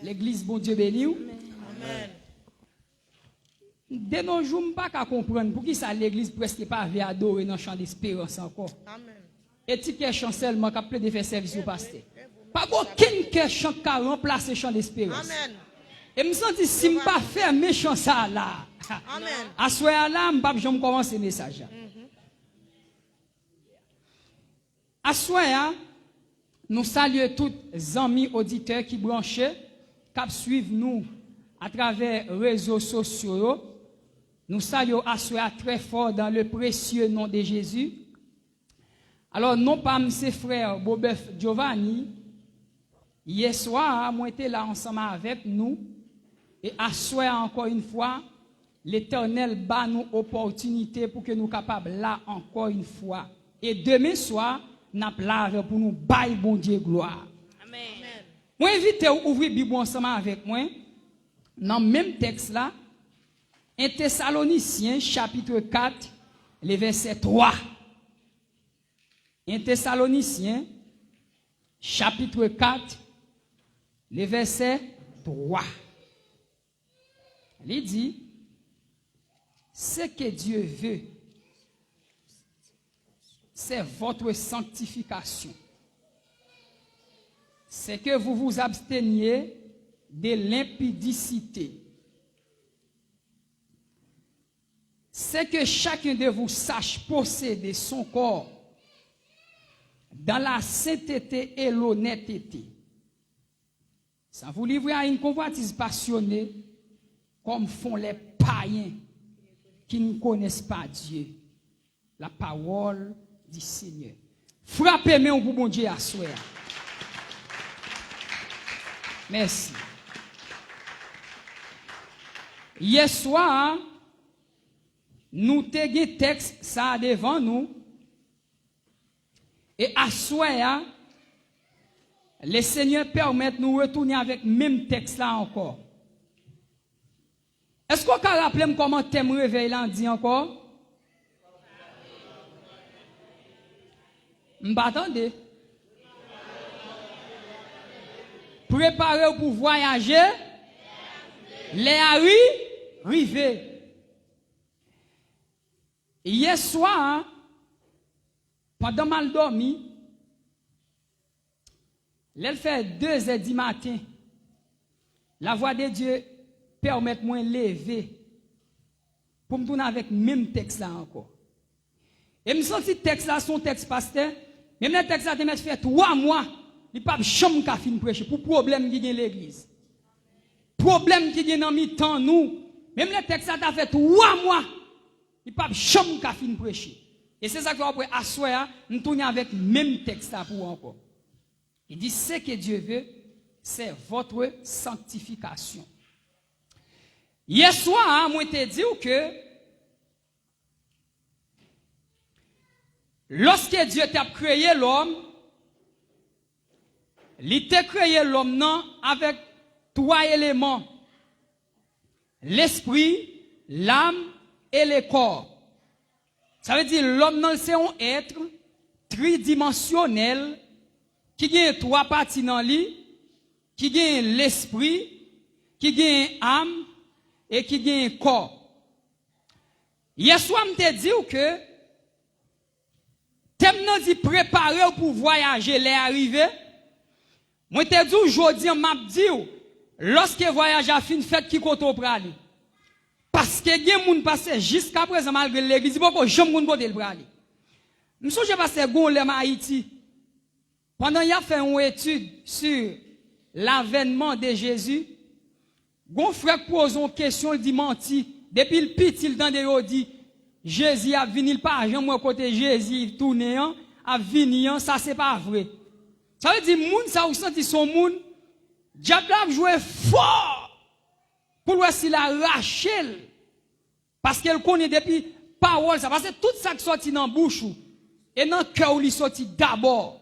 L'église, bon Dieu béni. Amen. De nos jours, je ne peux pas comprendre pour qui ça l'église presque pas veut adorer dans le champ d'espérance encore. Amen. Et si quelqu'un seulement qui a plein de faire service au pasteur. Pas aucun quelqu'un qui a remplacé le champ d'espérance. Amen. Et je me sens si je ne pas faire méchant ça là. Amen. À ce moment-là, je ne vais pas commencer le message. À ce moment-là, nous saluons tous les amis auditeurs qui branchent, qui suivent nous à travers les réseaux sociaux. Nous saluons à ce moment très fort dans le précieux nom de Jésus. Alors, non pas mes frères Bobeuf Giovanni, hier soir, moi j'étais là ensemble avec nous. Et à ce moment encore une fois, l'Éternel bat nous opportunité pour que nous soyons capables là encore une fois. Et demain soir, nous avons pour nous bailler bon Dieu gloire. Amen. Moi invite à ouvrir la Bible ensemble avec moi. Dans le même texte là, 1 Thessaloniciens chapitre 4, le verset 3. 1 Thessaloniciens chapitre 4, le verset 3. Il dit, ce que Dieu veut, c'est votre sanctification. C'est que vous vous absteniez de l'impudicité. C'est que chacun de vous sache posséder son corps dans la sainteté et l'honnêteté, sans vous livrer à une convoitise passionnée, comme font les païens qui ne connaissent pas Dieu. La parole du Seigneur. Frappez-moi pour bon Dieu à soi. Merci. Hier soir, nous avons un texte ça devant nous. Et à soi, le Seigneur permet de nous retourner avec le même texte là encore. Est-ce qu'on peut rappeler comment thème réveil là dit encore? M'attendez. Préparez pour voyager. Les arriver. Hier soir, pendant mal dormi, elle fait 2h du matin. La voix de Dieu permet moi de lever pour me tourner avec le même texte là encore. Et me sens que texte là son texte pasteur, même le texte là te fait 3 mois, il pas chambre qu'a fin prêcher pour problème qui gagne l'église. Problème qui gagne dans mi-temps nous, même le texte là t'a fait 3 mois, il pas chambre qu'a fin prêcher. Et c'est ça que après asseoir, nous tourner avec le même texte là pour encore. Il dit ce que Dieu veut, c'est votre sanctification. Hier soir, moi te dit que lorsque Dieu t'a créé l'homme, il t'a créé l'homme non avec 3 éléments. L'esprit, l'âme et le corps. Ça veut dire l'homme non c'est un être tridimensionnel qui a 3 parties dans lui, qui a l'esprit, qui a l'âme et qui a un corps. Hier soir, je te dis que thème nan dit préparer pour voyager, les arriver. Moi te dis aujourd'hui, m'a dit lorsque voyage a fini, faites qui koto prali. Parce que gen moun passe jusqu'à présent malgré l'église, beaucoup jamais moun kote le prali. M'songe passe gon le Haïti. Pendant y a fait une étude sur l'avènement de Jésus, gon frère pose une question, il dit menti. Depuis le petit, il dit, Jésus a venu, pas jamais côté Jésus tourné, a venu, ça c'est pas vrai. Ça veut dire, moun, ça ou senti son moun, diable a joué fort pour voir s'il a arraché. Parce qu'elle connaît depuis parole, ça. Parce que tout ça qui sorti dans la bouche, et dans le cœur, il sorti d'abord.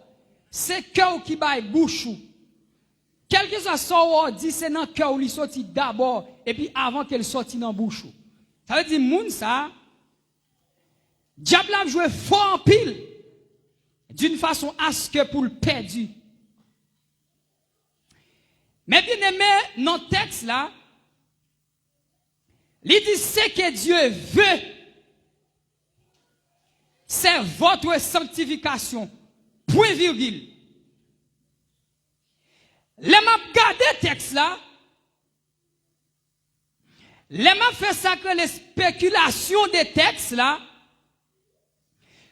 C'est le cœur qui bat bouche. Quel que soit ce qu'on dit, c'est dans le cœur, il sorti d'abord, et puis avant qu'elle sorti dans la bouche. Ça veut dire, moun, ça, diable a joué fort en pile, d'une façon à ce que pour le perdu. Mais bien aimé, dans le texte là, il dit ce que Dieu veut, c'est votre sanctification. Point virgule. Les m'a regardé le texte là, les m'a fait ça que les spéculations des textes là,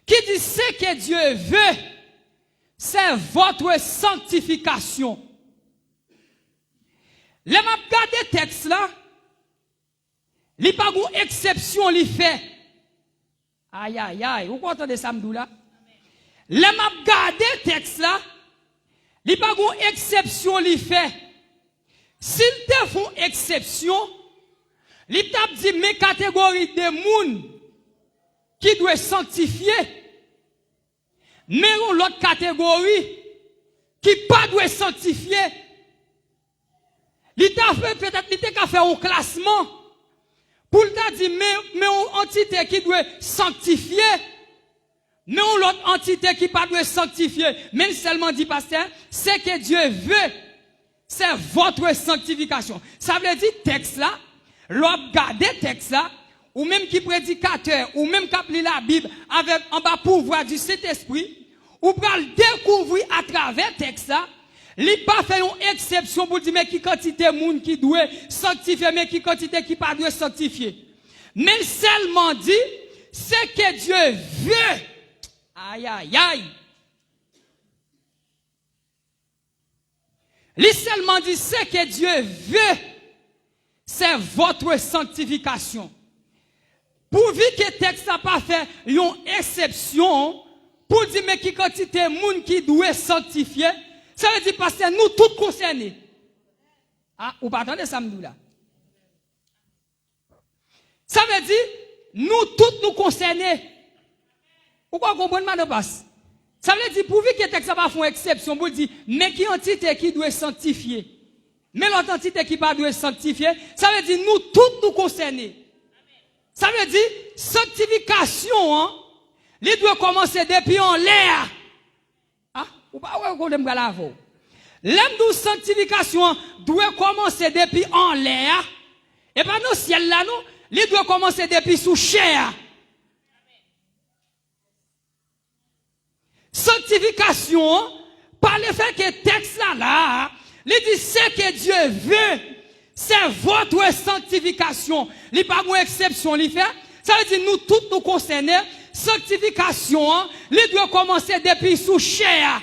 qui dit ce que Dieu veut, c'est votre sanctification. Les m'a regardé le texte là, il n'y a pas une exception, il fait. Aïe, aïe, aïe. Vous entendez ça, m'dou là? Les m'a regardé le texte là, il n'y a pas une exception, il fait. S'il te font exception, il t'a dit mes catégories de monde qui doivent sanctifier, mais l'autre catégorie qui pas doit sanctifier. Il t'a fait peut-être, il t'a fait un classement pour t'a dit mais une entité qui doit sanctifier, mais l'autre entité qui pas doit sanctifier. Même seulement dit pasteur, c'est que Dieu veut, c'est votre sanctification. Ça veut dire texte là, l'on garde texte là, ou même qui prédicateur, ou même qui appelle la Bible avec en bas pouvoir du Saint-Esprit, ou pour le découvrir à travers texte là. Il n'a pas fait une exception pour dire mais qui quantité de monde qui doit sanctifier, mais qui quantité qui pas doit sanctifier. Mais seulement dit, c'est que Dieu veut. Aïe, aïe, aïe. Il seulement dit, c'est que Dieu veut. C'est votre sanctification. Pourvu que le texte n'a pas fait une exception pour dire mais qui quantité de monde qui doit sanctifier. Ça veut dire parce que nous tous concernés. Ah, ou pas attendez ça là. Ça veut dire nous tous nous concernés. Pourquoi comprendre ma passe? Ça veut dire pourvu que le texte n'a pas fait une exception pour dire mais qui entité qui doit sanctifier. Mais l'autre entité qui pas doit sanctifier, ça veut dire nous tous nous concernés. Ça veut dire sanctification hein, il doit commencer depuis en l'air. Ou pas ouais qu'on aime la voix. L'aime de sanctification doit commencer depuis en l'air. Et pas nous ciel là non, il doit commencer depuis sous chair. Sanctification par le fait que texte là, il dit ce que Dieu veut, c'est votre sanctification. Il n'y a pas une exception, il fait. Ça veut dire nous tous nous concernés. Sanctification, il doit commencer depuis sous chair.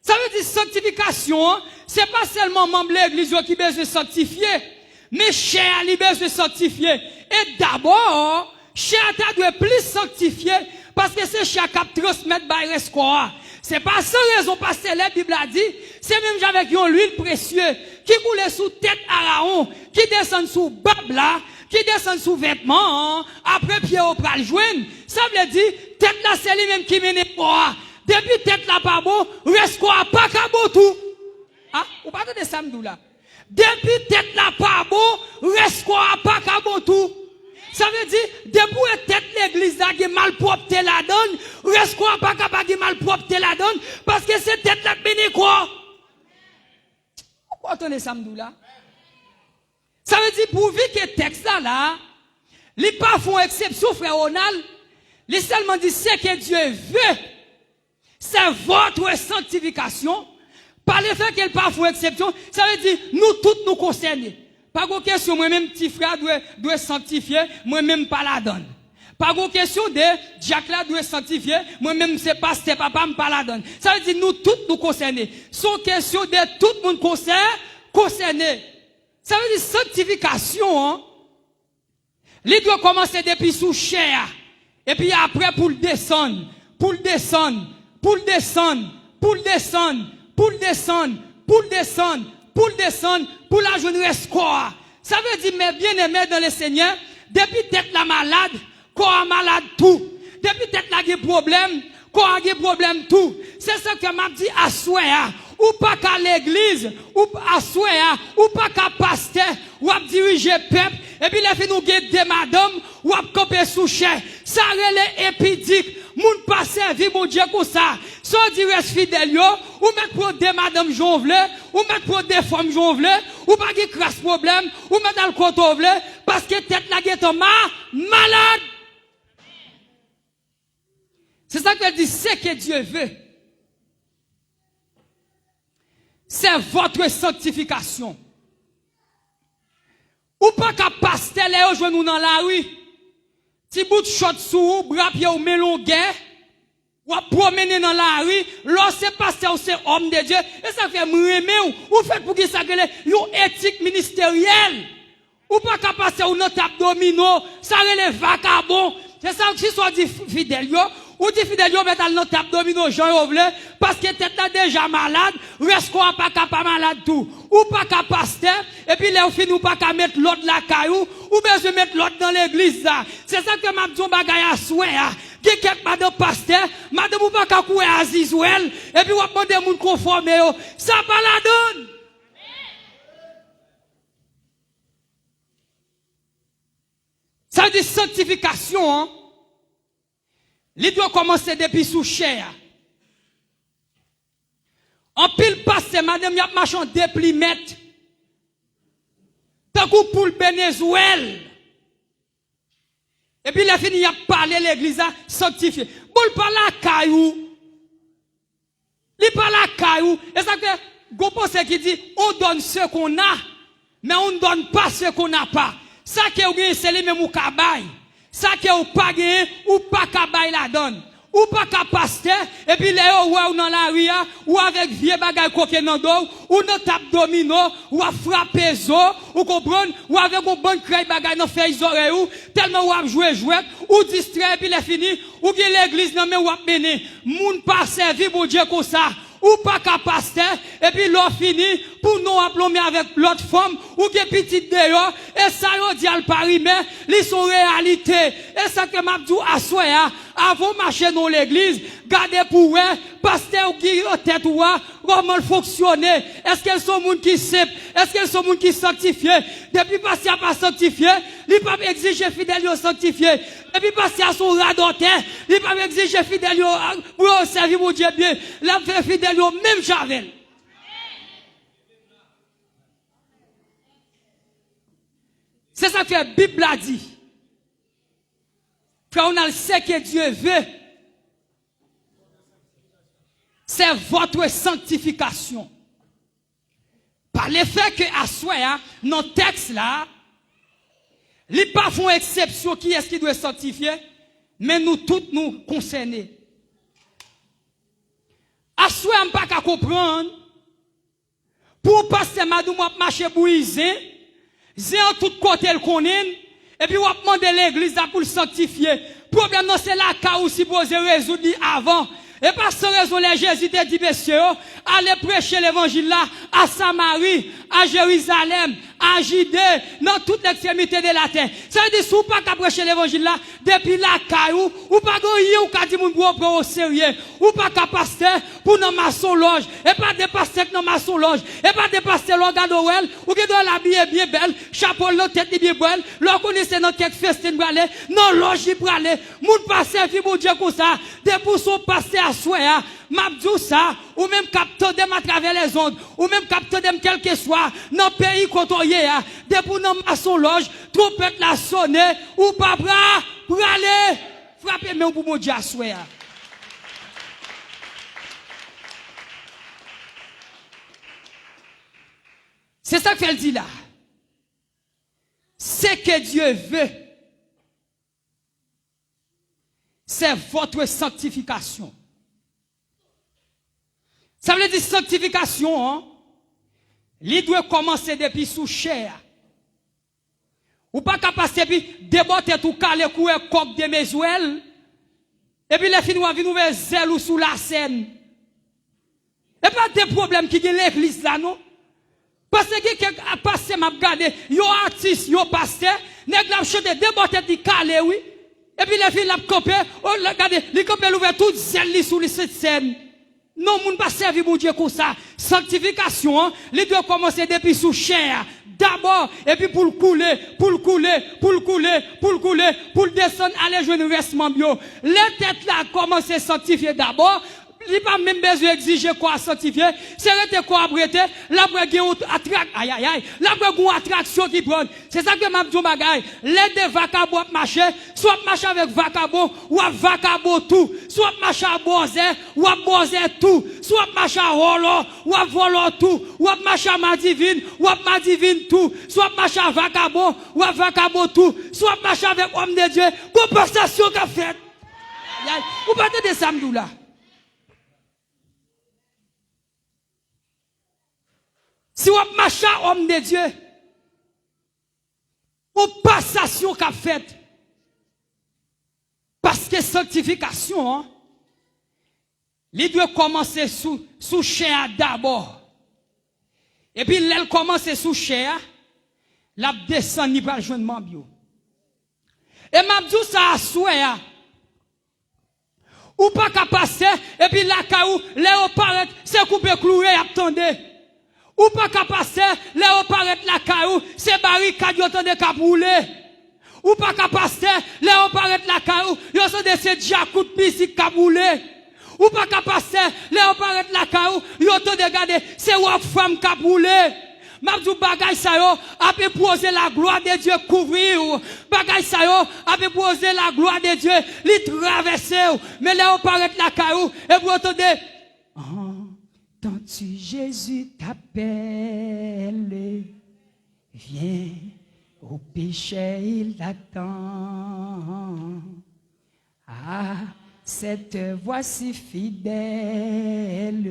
Ça veut dire sanctification, c'est pas seulement membre de l'église qui besoin de sanctifier, mais chair qui besoin de sanctifier. Et d'abord, chair doit plus sanctifier parce que c'est chair qui transmet par l'espoir. C'est pas sans raison parce que la Bible a dit, c'est même avec une huile précieuse qui coule sous tête Aaron, qui descend sous Babla, qui descend sous vêtements, après pied au pral joindre. Ça veut dire, tête là c'est lui-même qui mène quoi. Depuis tête là pas beau, reste quoi pas beau tout. Ah, ou pas de ça là. Depuis tête là pas beau, reste quoi pas beau tout. Ça veut dire depuis tête l'église là qui mal propre la donne, reste quoi pas qui mal propre la donne parce que c'est tête là béni quoi. Pourquoi attendez ça là? Ça veut dire pourvu que texte là, les pas font exception frère Ronald, les seulement dit c'est que Dieu veut. C'est votre sanctification. Par le fait qu'elle pas font exception, ça veut dire nous tous nous concernés. Pas de question, moi-même petit frère doit sanctifier, moi-même pas la donne. Pas une question de Jacques là doit sanctifier, moi-même c'est pasteur, papa me pas la donne. Ça veut dire nous tous nous concernés. C'est une question de tout le monde concerné. Ça veut dire sanctification, hein. Il doit commencer depuis sous chair. Et puis après pour le descendre, pour le descendre, pour le descendre, pour le descendre, pour le descendre, pour le descendre, pour le descendre, pour la journée espoir. Ça veut dire, mes bien-aimés dans le Seigneur, depuis tête la malade, corps malade tout. Depuis tête la des problèmes, corps a problème tout. C'est ça que m'a dit à souhait, ou pas qu'à l'église, ou à souhait, ou pas qu'à pasteur, ou à diriger peuple, et puis les filles nous guettent des madame, ou à camper sous chair. Ça relève épidique. Moun pas servi mon Dieu comme ça. Soit dire reste fidèle ou mettre pour des madame jonvle, ou mettre pour des femmes jonvle, ou pas qui crasse problème, ou mettre dans le côté parce que tête la guette malade. C'est ça qu'elle dit, c'est que Dieu veut. C'est votre sanctification. Ou pas qu'à pasteur les rejoindre dans la rue. Si bout de shot sous, bras pied ou melonguet, ou à promener dans la rue, lorsque pasteur c'est homme de Dieu, et ça fait m'aimer ou fait pour que ça que une éthique ministérielle. Ou pas qu'à passer ou notre abdomino, ça relève vagabond. C'est ça qui soit dit fidèle yo, ou dit fidèle yo mettre notre abdomino Jean Yovle, parce que tête là déjà malade, reste quoi pas capable malade tout. Ou pas qu'à pasteur, et puis là, ou pas qu'à mettre l'autre la caillou, ou bien je mettre l'autre dans l'église là. C'est ça que m'a dit bagay à souhait. Qui quelqu'un madame pasteur, madame ou pas qu'à couer à Zizouel, et puis ou demander moun conformer yo. Ça pas la donne. Ça veut dire sanctification, hein? Il doit commencer depuis sous chair. En pile passe, madame, y a marché en déplimètre. Tant qu'on pour le Venezuela. Et puis, il a fini, il a parlé l'église à sanctifier. Bon, il parle à caillou. Il parle à caillou. Et ça que, Gopo, c'est qui dit, on donne ce qu'on a, mais on ne donne pas ce qu'on n'a pas. Ça que vous gagnez, c'est les mêmes ou kabay. Ça que vous pas gagné, ou pas kabay la donne. Ou pas qu'à pasteur, et puis les ou dans la rue, ou avec vieux bagay coquet dans dos, ou dans tape domino, ou à frapper zo, ou comprendre, ou avec un bon craie bagay dans fait oreilles, ou tellement ou à jouer, ou distrait, et puis les fini, ou bien l'église non mais ou à mener. Moun pas servi pour Dieu comme ça. Ou pas qu'à pasteur, et puis l'on fini, pour nous applomer avec l'autre femme, ou qui petite d'ailleurs, et ça y dit al Paris, mais, ils sont réalité. Et ça que m'a dit à soi, avant marcher dans l'église, gardez pour eux, pasteur qui en tête ou comment fonctionner. Est-ce qu'elles sont moun qui sait, est-ce qu'elles sont moun qui sanctifié? Depuis pasteur pas sanctifié, il pas exiger fidèle yo sanctifié. Depuis pasteur son radoteur, il pas exiger fidèle yo pour servir mon Dieu bien. La fait fidèle yo même Javel. C'est ça que la Bible a dit. Frère, on a le sait que Dieu veut. C'est votre sanctification. Par le fait que à soi, dans le texte là, les pas font exception qui est-ce qui doit sanctifier, mais nous tous nous concernés. À soi, on pas qu'à comprendre. Pour passer madame marcher bouisé, c'est en tout côté le connaît. Et puis, on va demander l'église pour le sanctifier. Problème, non, c'est la cas où supposé résoudre avant. Et par cette raison, les Jésus te dit, messieurs, allez prêcher l'évangile là, à Samarie, à Jérusalem, à Judée, dans toute l'extrémité de la terre. Ça veut dire, si vous pas qu'à prêcher l'évangile là, depuis la caillou, ou pas qu'à ou qu'à dire, mon au sérieux, ou pas qu'à pasteur, pour nos maçons loge, et pas des pasteurs dans maçons loge, et pas des pasteurs l'organe d'Orel, ou qui doit l'habiller bien belle, chapeau la tête bien belle, l'on connaissait dans quelques festines pour aller, non loge pour aller, moun pas servi pour Dieu comme ça, des pour son pasteur à soi, m'abdou ça, ou même capteur dem à travers les ondes, ou même capteur dem quel que soit, dans le pays côtoyé, des pour nos maçons loge, trompette la sonner, ou pas bras, pour aller, frapper même pour mon Dieu à soi. C'est ça qu'elle dit là. C'est que Dieu veut. c'est votre sanctification. Ça veut dire sanctification, hein? Il doit commencer depuis sous chair. Ou pas qu'à passer puis débotter tout calé coué coq de mesouel. Et puis les filles vont venir zèle ou sous la scène. Et pas de problème qui gagne l'église là non. Parce que quelqu'un a passé m'a regardé, yo artiste, yo pasteur, nèg la chanter débotter di calé oui. Et puis les filles la camper, oh regardez, les camper ouvert toute zèle sous cette scène. Non, moun pas servi mon Dieu comme ça. Sanctification, hein, il doit commencer depuis sous chair. D'abord, et puis pour le couler, pour le couler, pour le couler, pour le couler, pour le descendre, aller jouer le vêtement bio. Les têtes là commencent à sanctifier d'abord. Il n'y a pas même besoin d'exiger quoi sanctifier. C'est rester quoi abriter. Là, pour qu'il y ait aïe, aïe, aïe. Là, pour qu'il y ait une attraction qui prend. C'est ça que m'a dit, bagaille. Les deux vacabons marcher. Soit marcher avec vacabon, ou à vacabon tout. Soit marcher à bozer, ou à bozer tout. Soit marcher à volo, ou à volo tout. Ou à marcher à ma divine, ou à ma divine tout. Soit marcher à vacabon, ou à vacabon tout. Soit marcher avec homme de Dieu. Compensation qu'a fait. Ou pas de samedi là. Si vous marchez homme de Dieu, ou passation qu'a fait. Parce que sanctification, hein, il doit commencer sous chair d'abord. Et puis, elle commence sous chair, la descend ni pas joindre bio. Et m'a dit ça à souhait. Ou pas qu'à passer, et puis la caou, les opérettes, c'est coupé cloué, attendez. Ou pas qu'à passer, les opérettes la caou, c'est barricade, y'entend de capouler. Ou pas qu'à passer, les opérettes la caou, y'entend de ces diacoutes physiques capouler. Ou pas qu'à passer, les opérettes la caou, y'entend de garder, c'est wap femme capouler. Mabdou bagay sa yo, a pu poser la gloire de Dieu couvrir. Bagay sa yo, a pu poser la gloire de Dieu, li traverser. Mais les opérettes la caou, et vous entendez, entends-tu Jésus t'appelle, viens au péché il t'attend. Ah, cette voix si fidèle,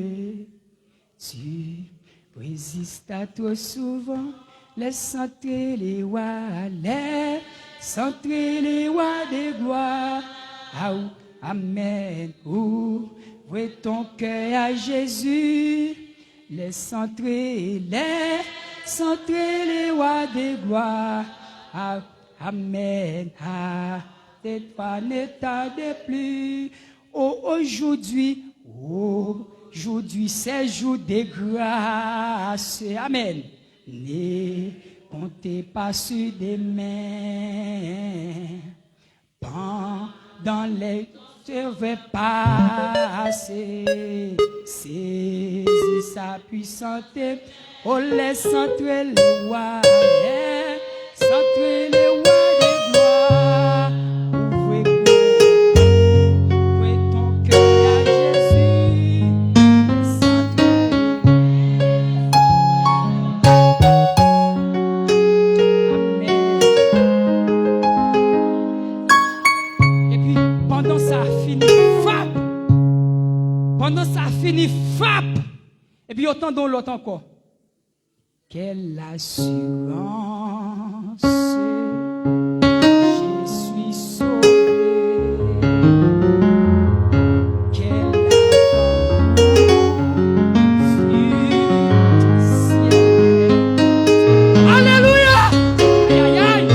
tu résistes trop souvent, laisse entrer les rois, laisse entrer les rois des gloires. Amen. Ouvre ton cœur à Jésus, laisse entrer les rois des gloires. Amen. Peut-être pas ne tarde plus. Aujourd'hui, c'est jour de grâce. Amen. Ne comptez pas sur des mains. Pendant les je vais passer, saisis sa puissance, oh laisse entrer les rois, laisse entrer les rois des gloires. Ouvrez ton cœur à Jésus, laisse entrer. Amen. Et puis pendant ça fini, frappe. Pendant ça fini, frappe. Et puis autant dans l'autre encore. Quelle assurance, je suis sauvé. Quelle avance du ciel. Alléluia. Aïe, aïe, aïe.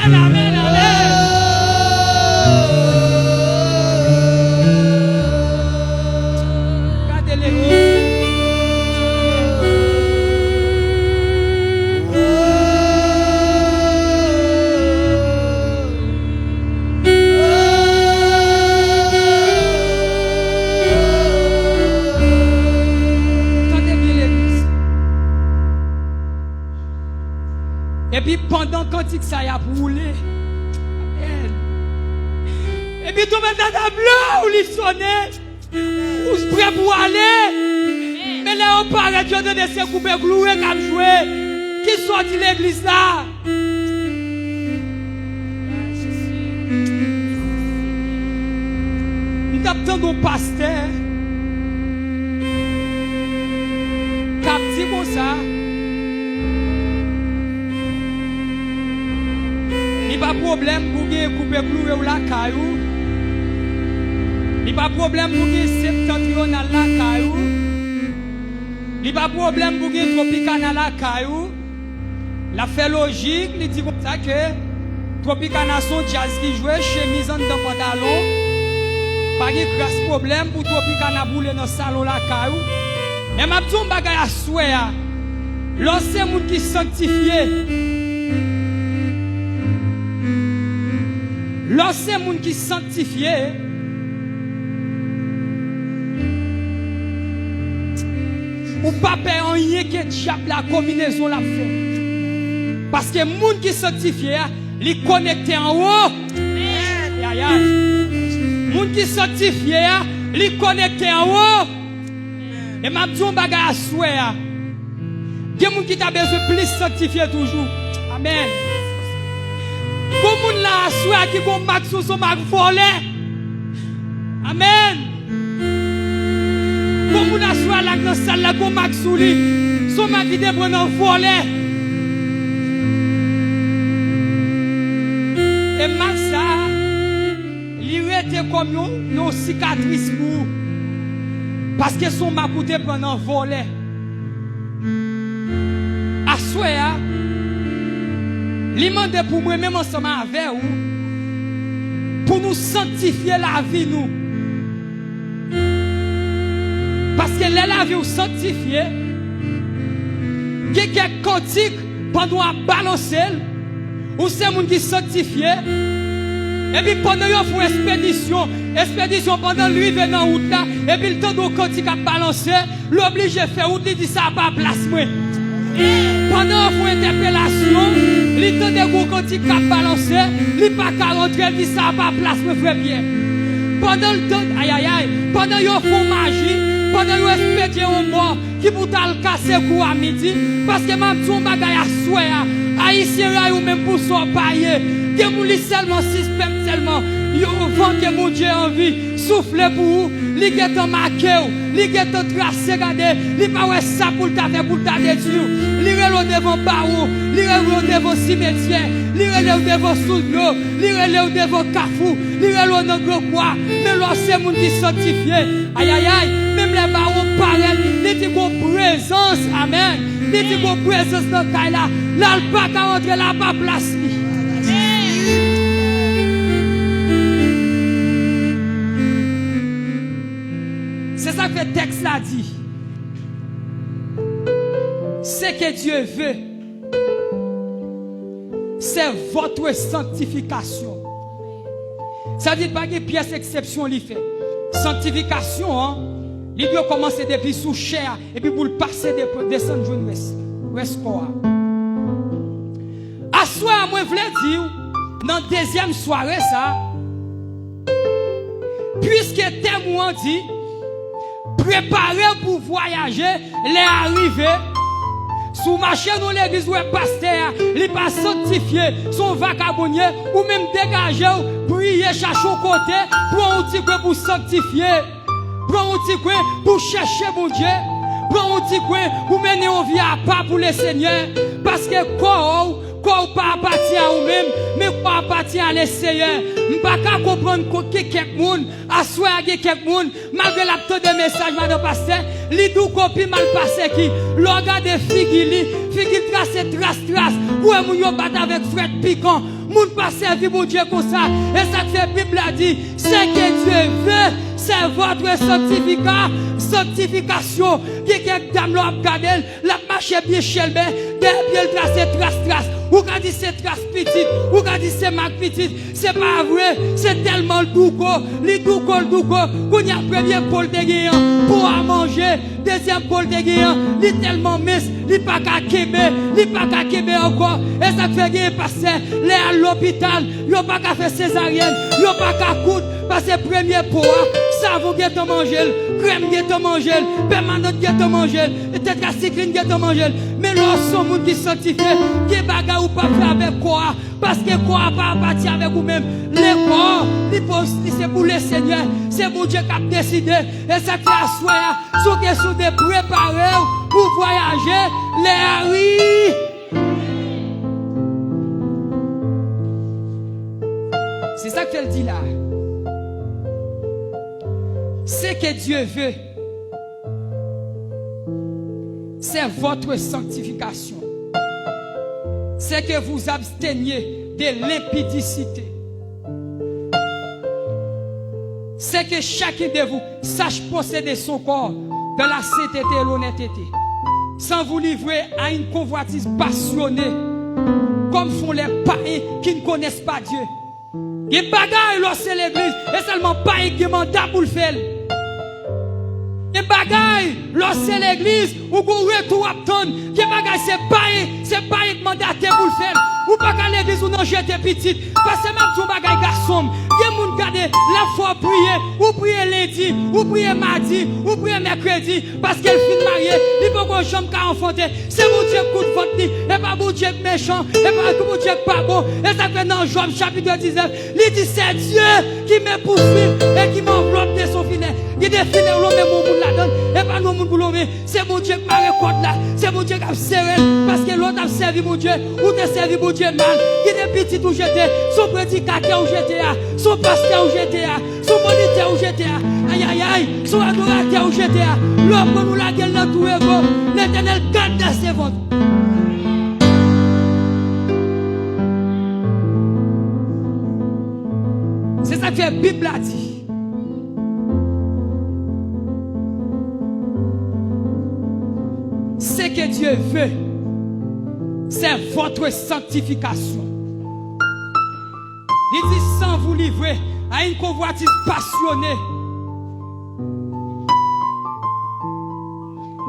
Amen, amen, amen. Regardez l'église. Et puis pendant que ça y a roulé, amen. Et puis tout le monde dans blanc où il sonnait, où se prêt pour aller. Mais là on parle, Dieu donne ses coupés cloués comme jouer. Qui sortit l'église là? Nous attendons au pasteur. Cap dit comme ça. Il n'y a pas de problème pour couper cloué ou la caillou. Il n'y a pas de problème pour septentrional la caillou. Il n'y a pas de problème pour tropicana la caillou. La fait logique, il dit comme ça que tropicana son jazz qui joue, chemise en dans pantalon. Pas de problème pour tropicana bouler dans le salon la caillou. Mais ma petite bagaille à souhait, l'ancien monde qui sanctifié. Lorsque moun qui sanctifié, ou pas peur rien que diable la combinaison la fait. Parce que moun qui sanctifié, li connecté en haut. Aïe aïe. Moun qui sanctifié, li connecté en haut. Et m'a dit on bagay à souhait. Gen moun qui t'a besoin plus sanctifié toujours. Amen. Comme la soie qui gon max sous son mag volé. Amen. Comme la soie la dans salle la gon max sous lui. Son mag qui prend en volé. Et max ça il était comme une cicatrice pour parce que son mag coûté prend en volé. À soie il demande pour moi même ensemble avec vous pour nous sanctifier la vie nous. Parce que la vie nous sanctifier, il y a quelques cantiques pendant à balancer ou c'est moun qui sanctifié. Et puis pendant yon font expédition pendant lui venant en route là et puis le temps de cantique à balancer, l'obligé faire route il dit ça pas place moi. Pendant une interpellation, il temps de gros cantique à balancer, il pas 40 il dit ça pas place me frère bien. Pendant le temps aïe aïe aïe, pendant yon font magie, pendant yon expédié au mort qui pour t'al casser coup à midi parce que m'a ton bagaille à souhait haïtien là ou même pour son payer, que mouli seulement suspect seulement. Yo vent que mon Dieu envie souffle pour vous, li getan marqué ou, li getan tracé regardez, li pas ouais ça pour ta faire pour ta détruire. Li relo devant barreau, li relo devant cimetière, li relo devant sous-l'eau, li relo devant cafou, li relo dans gros quoi, mais l'ancien monde qui sanctifié. Aïe aïe aïe, même les barreaux paraissent, li dit qu'on présence, amen. Li dit qu'on présence dans caille là, là le pas qu'à rentrer là pas place li. C'est ça que le texte l'a dit. Ce que Dieu veut, c'est votre sanctification. Ça dit pas que pièce exception il fait. Sanctification, hein, il doit commencer depuis sous chair et puis pour le passer descendre joindre ouest quoi. À soir moi voulais dire dans deuxième soirée ça puisque témoin dit préparez pour voyager, les arriver. Sous marché dans l'église où est pasteur, il pas sanctifié, son vagabondier, ou même dégagé, prier, chercher au côté, pour un petit peu pour sanctifier, pour un petit peu pour chercher mon Dieu, pour un petit peu pour mener une vie à part pour le Seigneur, parce que corps pas appartient à vous-même, mais corps appartient à le Seigneur. Je ne peux pas comprendre que quelqu'un, à soi, quelqu'un, malgré la petite de message, madame pasteur, li dou copie mal passé qui, l'organe de figili trace, pour moun yo bat avec fret piquant, Moun pas servi pour Dieu comme ça. Et ça que la Bible a dit, c'est que Dieu veut, c'est votre sanctification. Qui est dame l'a regardé, la marche bien chelbe, derrière le trace. Ou quand dit c'est trace petite, ou quand dit c'est marque petite, c'est pas vrai, c'est tellement douco, qu'on y a premier pôle de guéant pour à manger, deuxième pôle de guéant, il est tellement mince, il pas qu'à québer encore, et ça fait gagner passer, les à l'hôpital, il pas qu'à faire césarienne, il pas qu'à coudre, parce que premier poids, savon qui est manger, crème qui est manger, permanente qui est manger, tétracycline qui est manger, mais lorsqu'on monde qui sanctifié, qui bagarre ou pas faire avec quoi, parce que quoi pas partir avec vous-même, les corps, c'est pour le Seigneur, c'est pour Dieu qui a décidé, et ça fait asseoir, sous question de préparer pour voyager, les Harry. C'est ça qu'elle dit là. Ce que Dieu veut, c'est votre sanctification. C'est que vous absteniez de l'impudicité. C'est que chacun de vous sache posséder son corps dans la sainteté et l'honnêteté, sans vous livrer à une convoitise passionnée, comme font les païens qui ne connaissent pas Dieu. Il y a bagaille lorsque l'église, et seulement païens qui mandat pour le faire. Et bagaille, lorsque l'église, ou qu'on retourne à ton, qui bagaille, c'est pas une mandaté pour le faire. Ou pas qu'à l'église ou non jeter petite. Parce que même ton bagaille garçon, il y a moun gade la fois prier, ou prier lundi, ou prier mardi, ou prier mercredi, parce qu'elle finit mariée, il faut qu'on chambre qu'à enfanter. C'est mon Dieu coup de vote, et pas mon Dieu méchant, et pas mon Dieu pas bon. Et ça fait dans Job chapitre 19, il dit c'est Dieu qui me poursuit et qui m'enveloppe de son filet. Il définit l'homme et mon monde là-dedans, et pas nos monde pour l'homme. C'est mon Dieu qui m'a récolté là, c'est mon Dieu qui a serré, parce que l'autre a servi mon Dieu, ou te servi mon Dieu mal. Il est petit où j'étais, son prédicateur où j'étais, son pasteur où j'étais, son moniteur où j'étais, aïe aïe aïe, son adorateur où j'étais, l'homme nous la gueule dans tout ego, l'Éternel garde dans ses ventres. C'est ça que la Bible a dit. Ce que Dieu veut, c'est votre sanctification. Il dit sans vous livrer à une convoitise passionnée,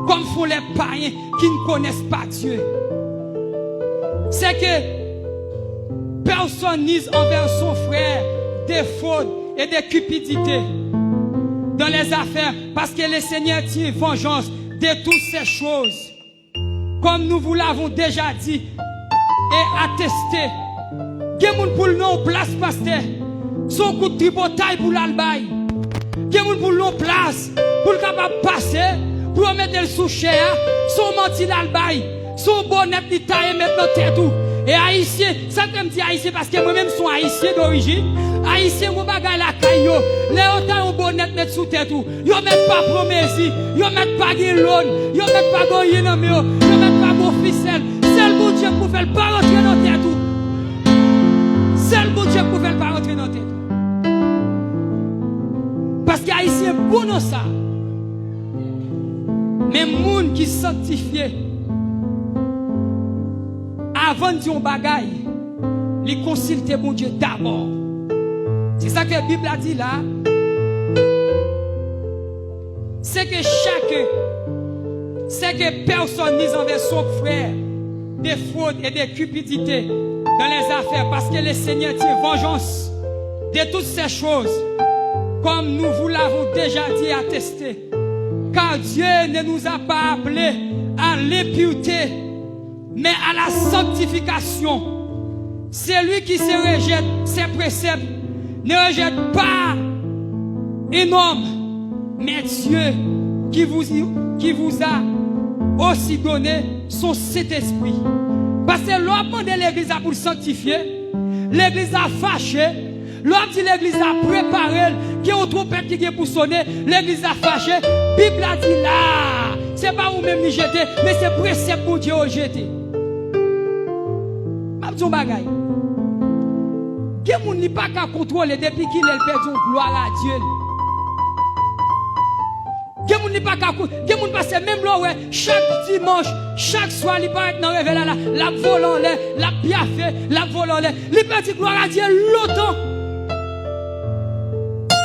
comme font les païens qui ne connaissent pas Dieu. C'est que personne n'ise envers son frère des fautes et des cupidités dans les affaires, parce que le Seigneur tient vengeance de toutes ces choses, comme nous vous l'avons déjà dit et attesté. Gen moun pour non place pasteur, son coup de tripotaille pour l'albaï. Gen moun pour non place pour le capable passer, pour mettre le sous cher, son menti l'albaï, son bonnet de taille mettre dans tête tout. Et haïtien, ça que me dit haïtien parce que moi-même suis haïtien d'origine. Haïtien mon bagay la caillou, les autant un bonnet mettre sous tête tout. Yo mettent pas promessi, yo mettent pas guilon, yo mettent pas goyen dans yo mettent pas bon ficelle. Seul bon Dieu pour faire pas rentrer dans tête tout. Seul bon Dieu pour faire pas rentrer dans tête. Parce que haïtien bon dans ça. Mais moun qui sanctifié avant de dire un bagaille, il consulte mon Dieu d'abord. C'est ça que la Bible a dit là. C'est que personne mise envers son frère des fraudes et des cupidités dans les affaires, parce que le Seigneur tient vengeance de toutes ces choses, comme nous vous l'avons déjà dit et attesté. Car Dieu ne nous a pas appelés à l'impureté, mais à la sanctification. Celui qui se rejette ses préceptes ne rejette pas un homme, mais Dieu qui vous a aussi donné son Saint-Esprit. Parce que l'homme de l'église a pour sanctifier, l'église a fâché, l'homme dit l'église a préparé, qui est au trompette qui est pour sonner, l'église a fâché, Bible a dit là, c'est pas vous-même qui jeter, mais c'est précepte pour Dieu jeter. Son bagaille. Quel monde n'est pas qu'à contrôler depuis qu'il a perdu gloire à Dieu. Quel monde n'est pas qu'à contrôler. Quel monde passe même là, ouais, chaque dimanche, chaque soir, il paraît dans le réveil là, la volant l'air, la bien fait, la volant l'air. Il perd gloire à Dieu longtemps.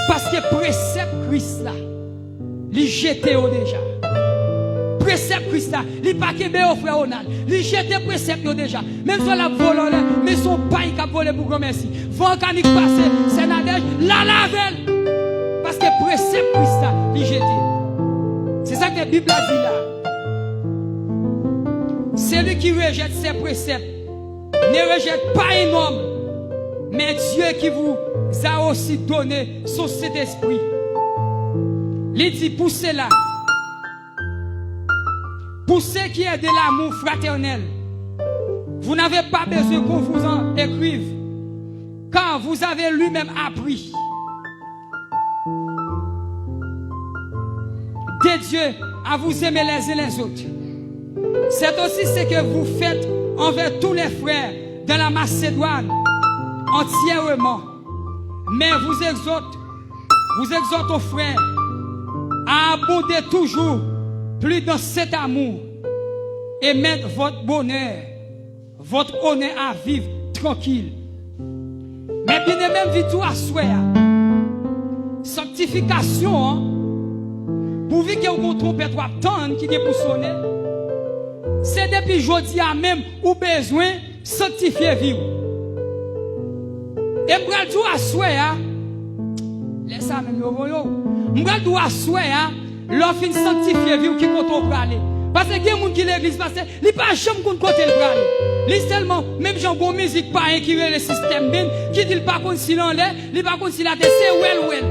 Parce que précepte Christ là, il jeté au déjà. Précepte Christ là, il pas qu'ébé au frère Onal. Il jeté précepte déjà. Même si la volant l'air, mais son paille qui a volé pour grand merci. Vent canique passé, c'est la neige, la lavelle. Parce que précepte Christ là, il jeté. C'est ça que la Bible a dit là. Celui qui rejette ses préceptes ne rejette pas un homme, mais Dieu qui vous a aussi donné son Saint-Esprit. Il dit pour cela, pour ceux qui est de l'amour fraternel, vous n'avez pas besoin qu'on vous en écrive, car vous avez lui-même appris de Dieu à vous aimer les uns les autres. C'est aussi ce que vous faites envers tous les frères de la Macédoine entièrement. Mais vous exhorte aux frères à abonder toujours plus dans cet amour et mettre votre bonheur, votre honneur à vivre tranquille. Mais bien même vite à souhait, sanctification, pour que vous trompez trois temps qui est pour sonner, c'est depuis aujourd'hui à même ou besoin sanctifier vie. Et m'bral tout à souhait, laisse ça même yo yo. M'bral tout à souhait, l'offre fin sanctifier vie qui compte pour aller. Parce que il y a des gens qui l'église parce que il pas jamais contre côté le aller. Li seulement même gens bon musique pas un qui le système ben qui dit pas contre si l'en il pas contre si la c'est well.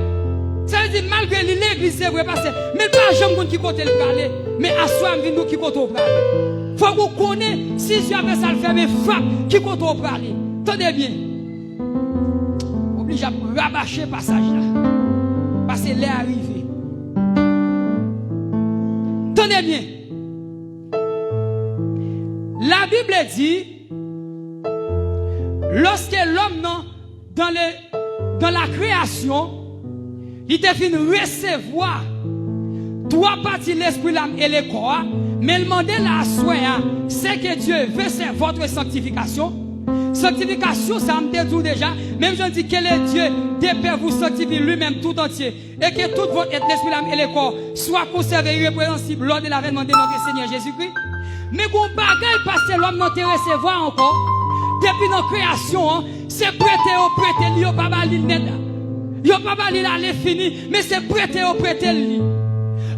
Ça veut dire malgré l'église c'est vrai parce que mais pas jamais contre qui côté le aller, mais à soi vinn nous qui côté pour aller. Faut qu'on connaît si Dieu avait ça le faire mais frappe qui côté pour aller. Tenez bien. Obligé à rabâcher passage là. Parce que l'est arrivé. Tenez bien. La Bible dit, lorsque l'homme dans la création, il était fini recevoir trois parties, l'esprit, l'âme et le corps, mais le modèle à soi, c'est que Dieu veut c'est votre sanctification. Sanctification, ça me dit déjà, même je dis que le Dieu des pères vous sanctifie lui-même tout entier, et que tout votre être, l'esprit, l'âme et le corps soit conservé irrépréhensible lors de l'avènement de notre Seigneur Jésus-Christ. Mais qu'on bagaille parce que l'homme n'a pas recevoir encore. Depuis notre création, c'est prêté au prêté, il n'y a pas mal net. Il n'y a pas mal aller fini, mais c'est prêté au prêté.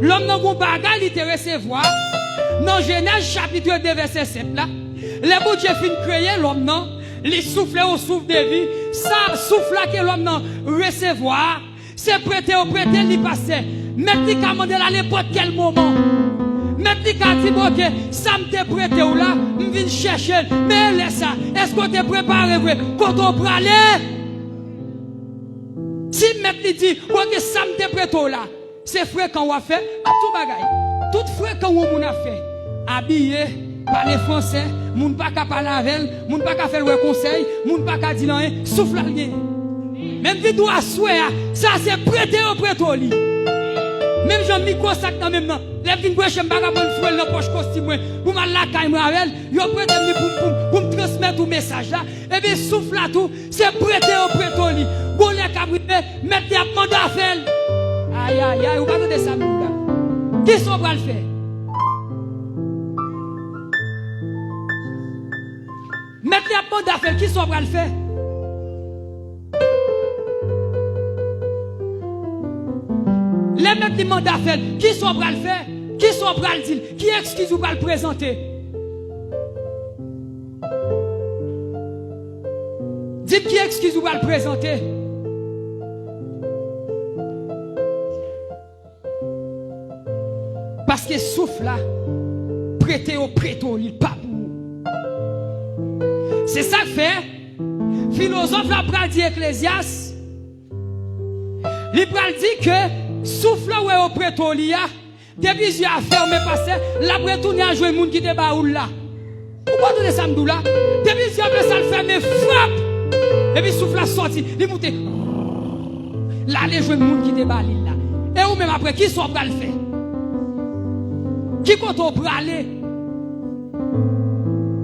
L'homme n'a pas bagaille, il te recevoir. Dans Genèse chapitre 2, verset 7 là, les bouts Dieu fin créer l'homme non, il souffle au souffle de vie, ça souffle là que l'homme n'a recevoir, c'est prêté au prêté, il passe. Maintenant, il commande à n'importe quel moment. Maintenant, quand tu dis que ça me t'est prêté ou là, je viens chercher. Mais laisse ça. Est-ce qu'on t'est préparé quand on peut aller? Si maintenant dit que ça me t'est prêté ou là, c'est frère quand on a fait, tout bagaille. Tout frère quand on a fait, habillé, parler français, moun pas qu'à parler avec, moun pas qu'à faire le conseil, moun pas qu'à dire rien, souffle rien. Même vidéo à souhait, ça c'est prêté au prêté au lit. Même j'en micro sac dans même temps. Les vins pour j'aime pas prendre frère dans poche costume pour mal la caille avec, yo prêté pour me transmettre un message là et bien souffle là tout, c'est prêté au prêté au lit. Bon les cabrités, mettre des mandat à faire. Aïe, ou pas de ça là. Qui sont pour le faire? Mettre des mandat à faire, qui sont pour le faire? Les mecs qui mandent à faire, qui sont prêts à le faire? Qui sont prêts à le dire? Qui excuse ou pas le présenter? Dites qui excuse ou pas le présenter? Parce que souffle là, prêté au prêto, il pas pour. C'est ça que fait, philosophe là, pral dit Ecclésias, il pral dit que souffle ouais au prétolia, depuis yeux à fermer parce que la retourner à jouer monde qui débat là. Pourquoi tout ça me là? Depuis yeux ça le fermer frappe. Et puis souffle a sorti, il monte. Là, les jeunes monde qui débarquent là. Et ou même après, qui sont prêts à le faire? Qui compte pour aller?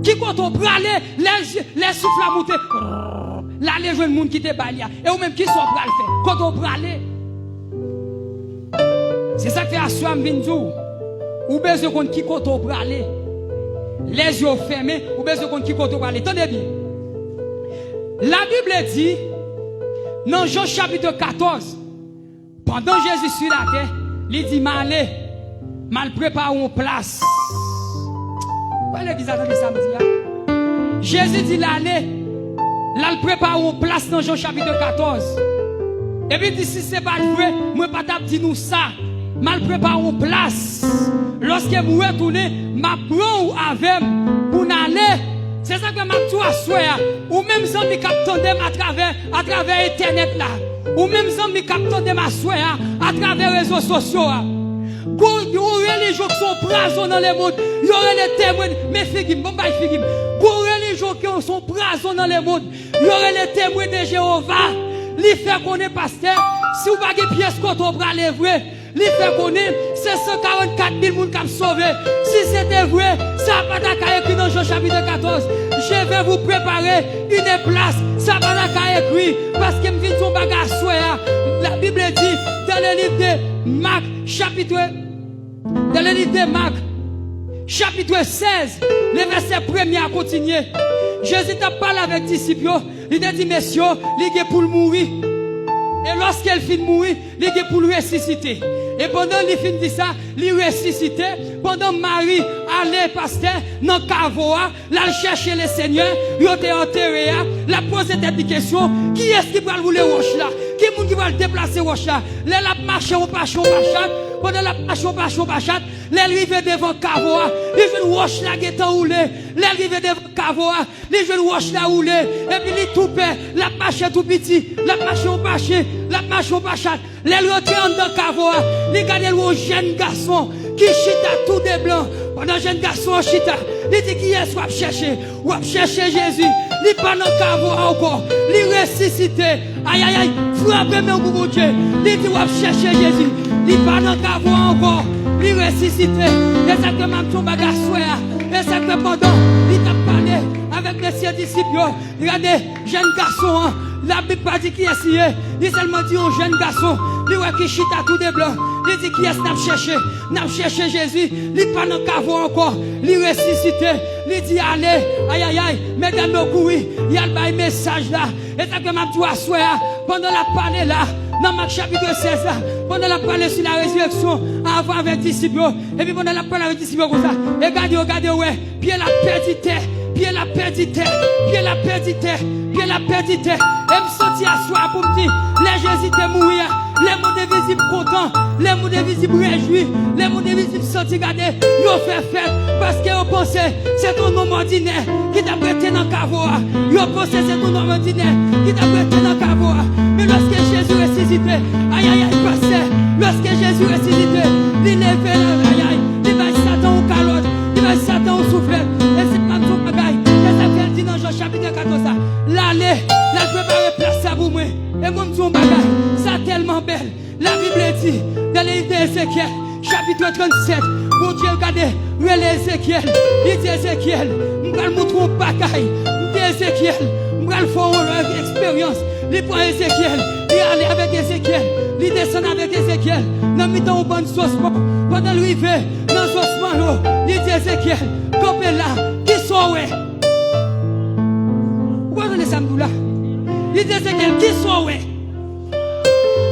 Qui compte pour aller? Les souffles à monter. Là, les jeunes monde qui débarquent là. Et ou même qui sont prêts à le faire? Compte pour aller? C'est ça que fait à soi, m'vinzou. Ou besoin de qui compte pour aller? Les yeux fermés, ou besoin de qui compte pour aller? Tenez bien. La Bible dit, dans Jean chapitre 14, pendant Jésus sur la terre, il dit, mal prépare une place. Voilà l'église attendez samedi. Jésus dit, là, il prépare une place dans Jean chapitre 14. Et puis, il dit, si ce n'est pas vrai, moi, pas dire nous ça. Mal prépare une place. Lorsque vous retournez, ma prends avec pour aller. C'est ça que je dis, ou même si je capte à travers Internet là, ou même si je capte à travers les réseaux sociaux. Il y a les gens qui sont présents dans le monde, il y aura les témoins, mais figim, bon bye figim. Il y aura les gens qui sont présents dans le monde, il y aura les témoins de Jéhovah. Les fait qu'on est pasteur, si vous n'avez pas de pièces qu'on va aller vrai. Les fait qu'on est, c'est 144 000 personnes qui ont sauvé. Si c'était vrai, ça va pas écrit dans Jean chapitre 14. Je vais vous préparer une place. Ça va pas écrit parce que me vient son bagage. La Bible dit dans le livre de Marc, chapitre 16, le verset 1er à continuer. Jésus t'a parlé avec les disciples. Il a dit, messieurs, il est pour mourir. Et lorsqu'elle finit de mourir, il est pour le ressusciter. Et pendant qu'il finit de ça, il ressuscité. Pendant Marie allait, pasteur, dans le cavoa, là, chercher le Seigneur, il a été enterré, la posé des questions. Qui est-ce qui va le rouler roche là? Qui est-ce qui va le déplacer roche là? Là, la marche, on passe, pendant la marche, on passe, là, il arrive devant cavoa, les jeunes roche là, qui est enroulé. Là, il arrive devant cavoa, les jeunes roche là, roulé. Et puis, il tout père, la marche est tout petit, la marche, on passe, la marche, on passe. Là, il rentre dans cavoa, il regarde le jeune garçon qui chita tout de blanc. Pendant le jeune garçon chita, il dit qui est-ce qu'on va chercher? On va chercher Jésus. Il pas dans cavoa encore, il ressuscité. Aïe aïe aïe, frappez mon boubou Dieu. Il dit on va chercher Jésus. Il pas dans cavoa encore, il ressuscité. Et ça que m'a ton bagage soya. Et ça que pendant, il t'a parlé avec les siens disciples. Regardez, jeune garçon, la Bible pas dit qui est scié. Il seulement dit un jeune garçon, il voit qui chita tout de blanc. Il dit qui est-ce qu'on n'a cherché Jésus. Il pas dans cavoa encore, il ressuscité. Il dit allez, aïe aïe aïe, mesdames et courir, il y a le message là. Et ça que m'a dit à pendant la parler là. Dans Marc chapitre 16, là, pendant la parole sur la résurrection, avant avec les disciples, et puis pendant la parole avec les disciples, comme ça, et regardez, ouais, puis elle a perdu terre, puis elle a perdu terre, puis elle a perdu terre, puis elle a perdu terre, et me sentit à soi pour me dire, les Jésus te mourir, les mondes invisibles contents, les mondes invisibles réjouis, les mondes invisibles sentis garder, ils ont fait fête, parce qu'ils ont pensé, c'est ton nom ordinaire qui t'a prêté dans le cavoa, ils ont pensé, c'est ton nom ordinaire qui t'a prêté dans le cavoa, mais lorsque Jésus ressuscité, aïe aïe aïe, pasteur, lorsque Jésus ressuscité, il lève aïe aïe, il va Satan au calotte, il va Satan au soufflet, et c'est pas tout bagaille, et ça fait dit dans Jean chapitre 14, l'allée, la préparer place à vous, et mon Dieu, bagaille, ça tellement belle, la Bible dit, dans les livres d'Ézéchiel, chapitre 37, mon Dieu, regardez, où est l'Ézéchiel, il dit Ézéchiel, je vais montrer un bagaille, il dit Ézéchiel, je vais faire une expérience, il prend Ézéchiel, il allait avec Ézéchiel, il descend avec Ézéchiel, dans le temps où bon saucement, pendant l'arrivée, dans le saucement, il dit Ézéchiel, comme là, qui sont ouais. Pourquoi on est samedi là? Il dit Ézéchiel, qui sont ouais.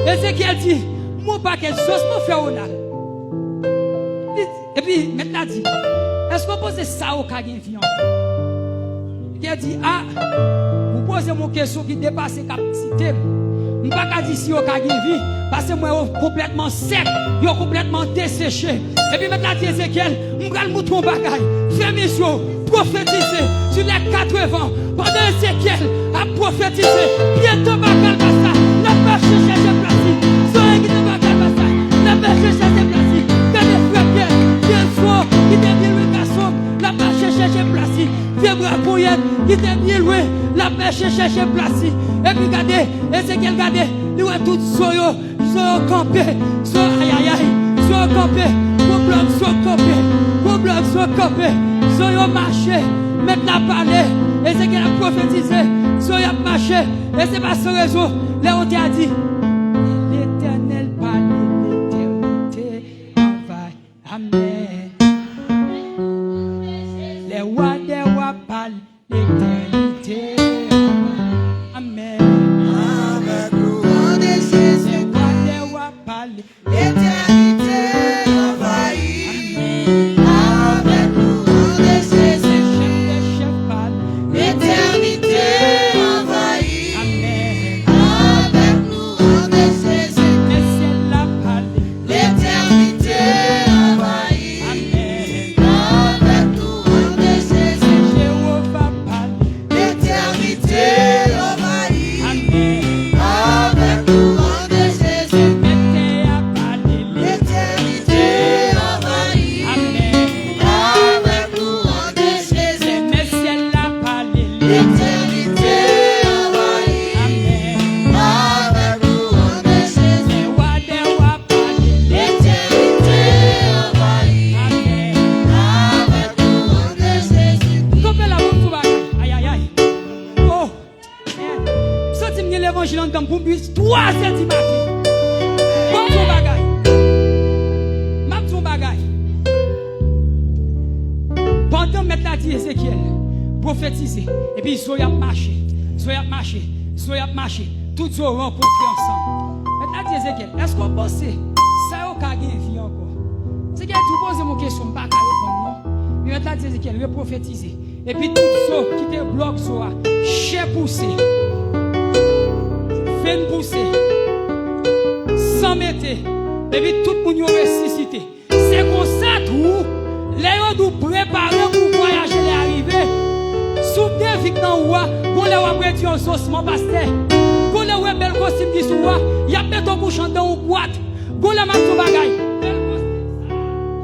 Ézéchiel dit, moi pas quelle sauce, mon frère Onal. Et puis, maintenant dit, est-ce qu'on pose ça au cas de vie? Il a dit, ah, vous posez mon question qui dépasse la capacité. Je ne peux pas dire si vous avez vie, parce que moi, je suis complètement sec, je suis complètement desséché. Et puis maintenant, Ézéchiel, je vais vous montrer un bagage. Frère mission, prophétiser sur les 80 pendant Ézéchiel a prophétisé. Bientôt, bagage ça. La marche cherche place. Soyez qui ne bagage pas ça. La marche cherche place. Quand les frères bien soir, il devient le garçon. La marche cherche place. Viens braconnière, qui devient loin. La marche chercher place. Et puis regardez, Ézéchiel regardez, il voit tout soyo campé, aïe aïe aïe, soyo campé, pour bloc soyo campé, pour bloc soyo campé, soyo marché, maintenant parler, Ézéchiel a prophétisé, soyo marché, et c'est pas sans raison, Léon a dit, l'Éternel parle, l'éternité envahit, amen. Les rois des rois parlent, l'éternité envahit, amen. Avec louange de Jésus, Les rois des rois parlent, l'éternité envahit. Avec louange de Jésus, les chefs parlent, l'éternité envahit. amen. Avec louange de Jésus, Les ciels la parlent, l'éternité envahit. amen. Avec louange de Jésus, Jéhovah parle, l'éternité envahit. amen. Avec louange de Jésus, Mettez à parler, l'éternité envahit. amen. Avec louange de Jésus, Les ciels la parlent, l'éternité envahit. amen. Avec louange de Jésus, Les rois des rois parlent, l'éternité envahit. amen. Avec louange de Jésus, Coupez la bouche tout bagage. Aïe aïe aïe. Oh. Sorti l'évangile en temps pour lui 3h du matin. Bon ton bagage. M'a ton bagage. Pendant mettre la dit Ézéchiel prophétiser et puis ils ont marché. Ils ont marché. Tout ça rencontré ensemble. Maintenant dit Ézéchiel, est-ce qu'on pense ça au cas vie encore? C'est qu'il tu poses mon question, pas qu'à répondre non. Mais maintenant dit Ézéchiel prophétiser. Et puis tout ça qui te bloque ça, chien poussé. Fin poussé. Sans mettre. Et puis tout le monde ressuscité. C'est comme ça tout. Les gens nous préparent pour voyager les arrivées. Souvenez-vous que dans le roi, pour les rois prêter un sauce, mon pasteur. Pour les rois bel costume qui sont roi, il y a peut-être un bouchon dans une boîte. Pour les matons bagaille.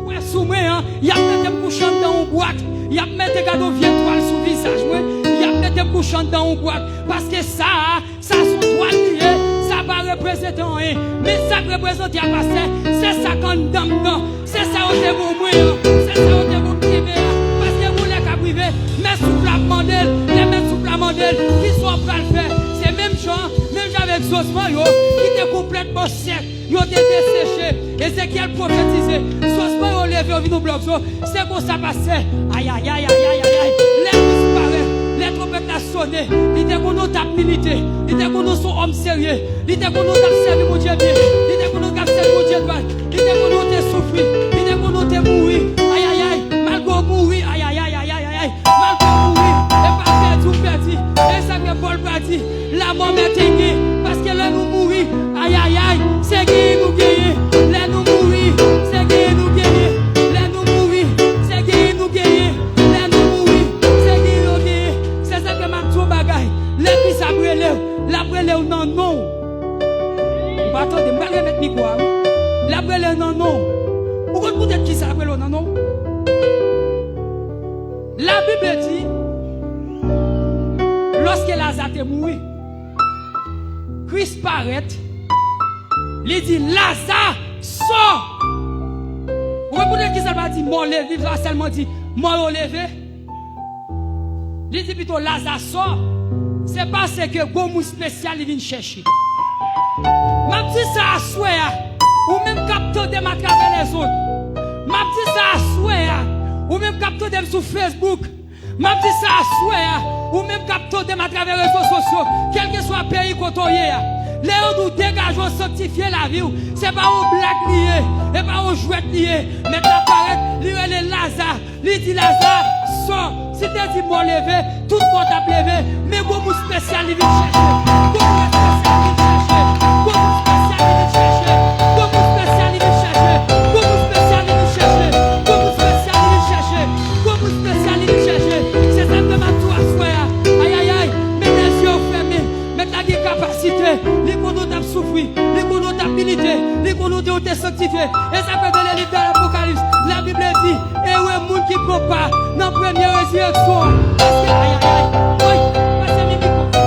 Ouais, soumé, hein. Il y a peut-être un bouchon dans une boîte. Il y a peut-être des cadeaux vieux toile sous le visage. Il y a peut-être un bouchon dans une boîte. Parce que ça sont toiles liées. Ça va représenter rien. Mais ça représente à passer. C'est ça qu'on donne. C'est ça où c'est pour moi. C'est ça où c'est pour privé. Parce que vous les privé, mais sous la mandel, les mêmes sous la mandel, qui sont prêts à le faire. C'est même gens, même avec Zosman, qui étaient complètement secs. Ils ont été desséchés. Ézéchiel prophétisé. Zosman, ils ont levé au vino bloc. C'est pour ça passer. Aïe, aïe, aïe, aïe, aïe, aïe. Les disparaissent. Les trompettes ont sonné. Ils étaient qu'on nous tape milité. Ils étaient qu'on nous sont hommes sérieux. Ils étaient qu'on nous tape servi mon Dieu bien. Ils étaient qu'on nous tape servi mon Dieu droit. Ils étaient qu'on nous tape souffrir. Ils étaient qu'on nous tape mourir. Aïe, aïe, aïe. Malgré mourir. Aïe, aïe, aïe, aïe, aïe, aïe. Malgré mourir. Et pas perdu, perdu. Et ça que Paul parti. La mort m'est aiguë. Parce que là nous mourir. Aïe, aïe, aïe. C'est qui nous guérir. Là nous mourir. C'est qui nous guérir. Là nous mourir. C'est qui nous guérir. Là nous mourir. C'est qui nous guérir. C'est ça que m'a tout bagaille. Les fils à brûler. La brûler non, non. Vous pas attendre, je vais remettre micro. La brûler non, non. Pourquoi vous dites qui ça la brûler non, non? La Bible dit, lorsque Lazare est mort, Christ paraît, il dit Lazare sort. Vous comprenez qui ça va dire mort levé, il va seulement dire mort levé. Il dit plutôt Lazare sort. C'est parce que bon spécial il vient chercher. Même si ça a souhait, ou même capteur de à travers les autres. Même si ça a souhait, ou même capteur de sur Facebook. Même si ça a souhait, ou même capteur de à travers les réseaux sociaux. Quel que soit le pays côtoyé. Les gens nous dégageons sanctifier la vie. C'est pas un blague lié, et pas un jouet lié. Mais l'apparaît, lui est Lazare. Lui dit Lazare, sort. Si tu dis mon levé, tout le monde a levé. Mais beaucoup spécial, il vient chercher. Beaucoup spécial, il vient chercher. Beaucoup spécial, il vient chercher. Beaucoup spécial, il vient chercher. Beaucoup spécial, il vient chercher. Beaucoup spécial, il vient chercher. Beaucoup spécial, il vient chercher. C'est simplement tout à soi. Aïe, aïe, aïe. Mais les yeux fermés. Maintenant, des capacités. Les connotés ont souffert. Les connotés ont milité. Les connotés ont été sanctifiés. Et ça fait dans les livres de l'Apocalypse. La Bible dit, et où est le monde qui ne prend pas dans la première résurrection. Parce que, aïe, aïe, aïe. Oui, passez le micro.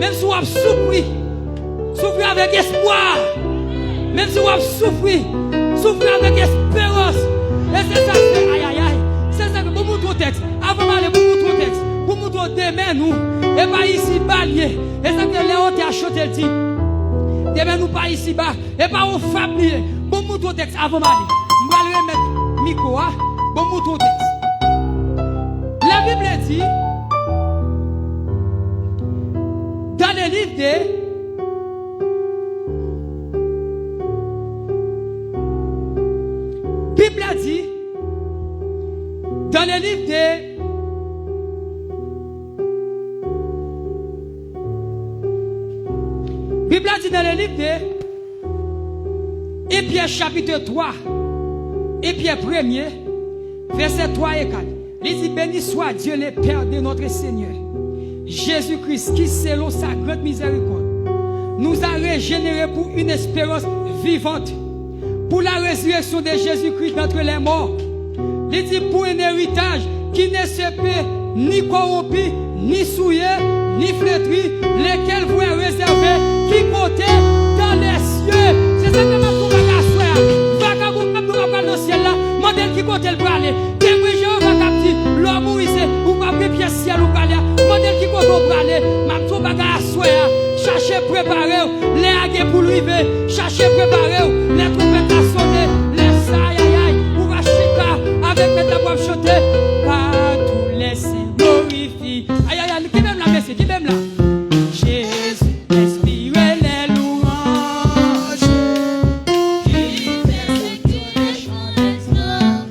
Même si vous avez souffert avec espoir. Même si vous avez souffert avec espérance. Et c'est ça que, aïe aïe aïe, c'est ça que pour mon texte, avant d'aller pour mon texte, pour mon demain nous, et pas ici balier. Et c'est ça que Léon t'a acheté le dit. Demain nous pas ici bas, et pas au famille. Pour mon texte avant d'aller. Je vais remettre micro, pour mon texte. La Bible dit, dans le livre de Bible a dit, dans le livre de Bible a dit dans le livre de Éphésiens chapitre 3, Éphésiens 1er, verset 3 et 4. Il dit, béni soit Dieu le Père de notre Seigneur, Jésus-Christ, qui selon sa grande miséricorde, nous a régénérés pour une espérance vivante, pour la résurrection de Jésus-Christ d'entre les morts. Il dit pour un héritage qui ne se peut ni corrompu, ni souillé, ni flétri, lesquels vous est réservé, qui comptait dans les cieux. C'est ça que je vais faire. Vagabond, nous va dans le ciel là, modèle qui comptait le bras. Dès Jéhovah va dit, l'homme Moïse, ou pas pied ciel ou pas là, modèle qui comptait le bras, ma tout bagarre à soi, cherchez préparer, les haguer pour lui, cherchez préparer, les trompettes à sonner, les aïe aïe aïe, ou va chica, avec mes taboues chanter, par tous les saints glorifient. Aïe aïe aïe, qui même la merci, qui même là? Jésus, inspirez les louanges, qui fait les chants des hommes.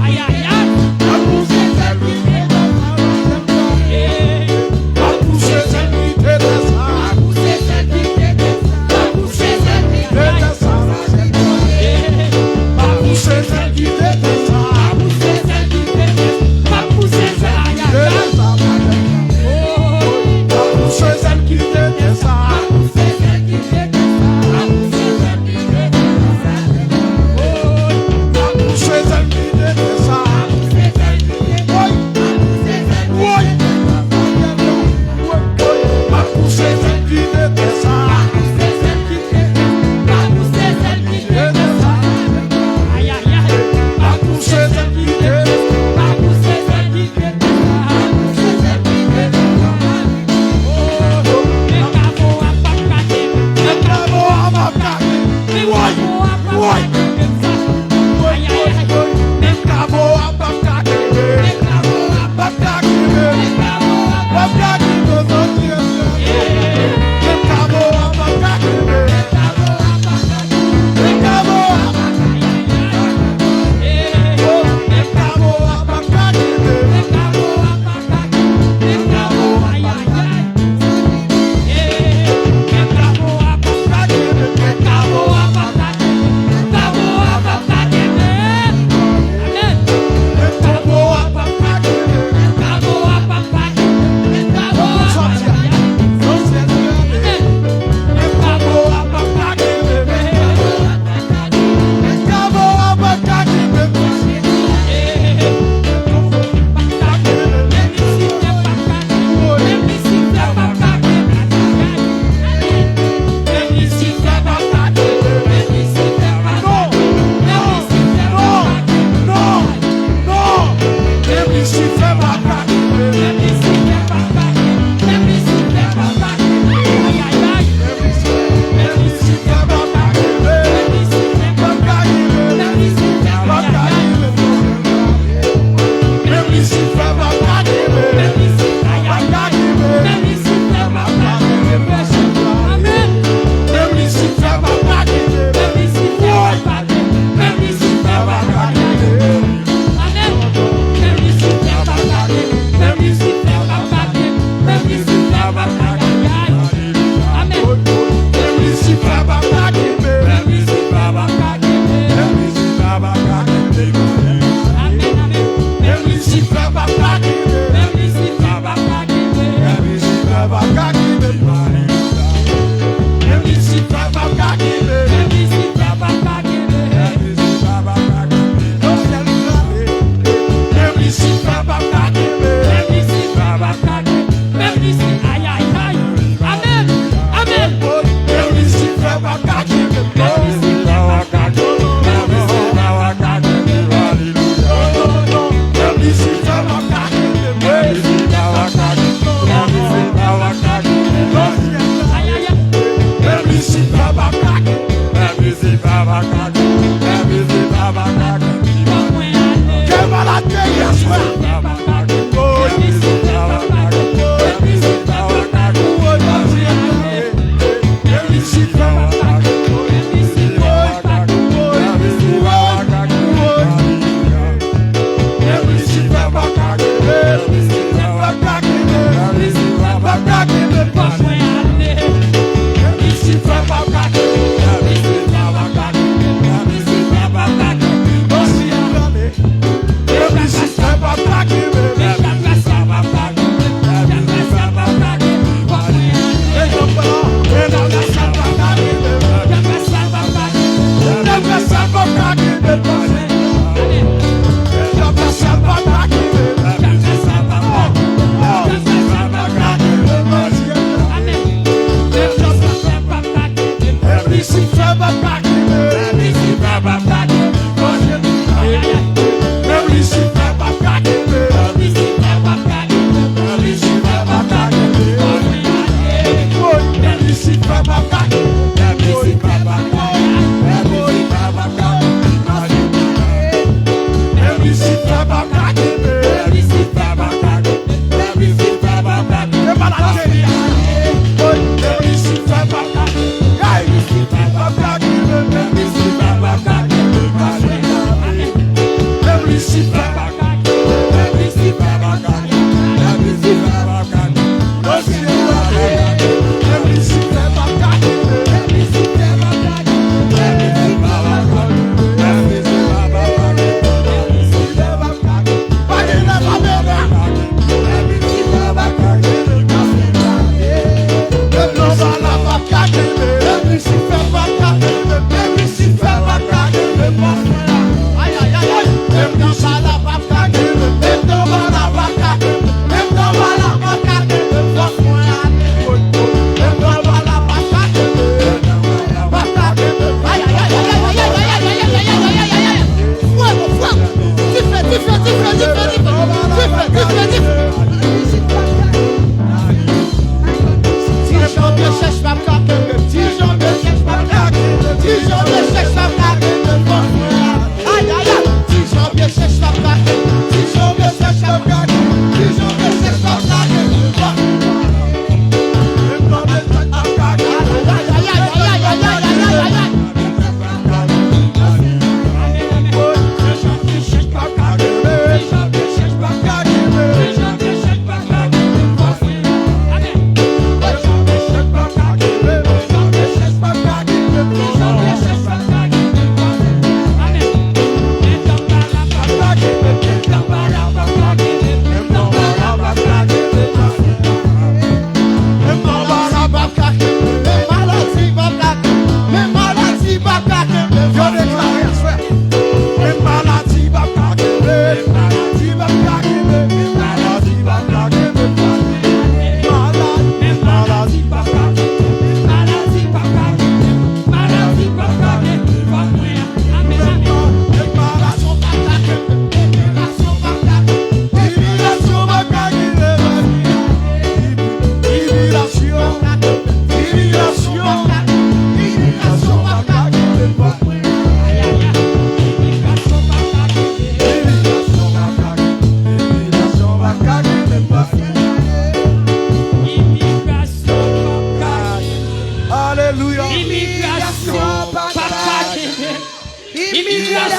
Aïe, aïe, aïe. Pas pousser ça, aïe, aïe, aïe.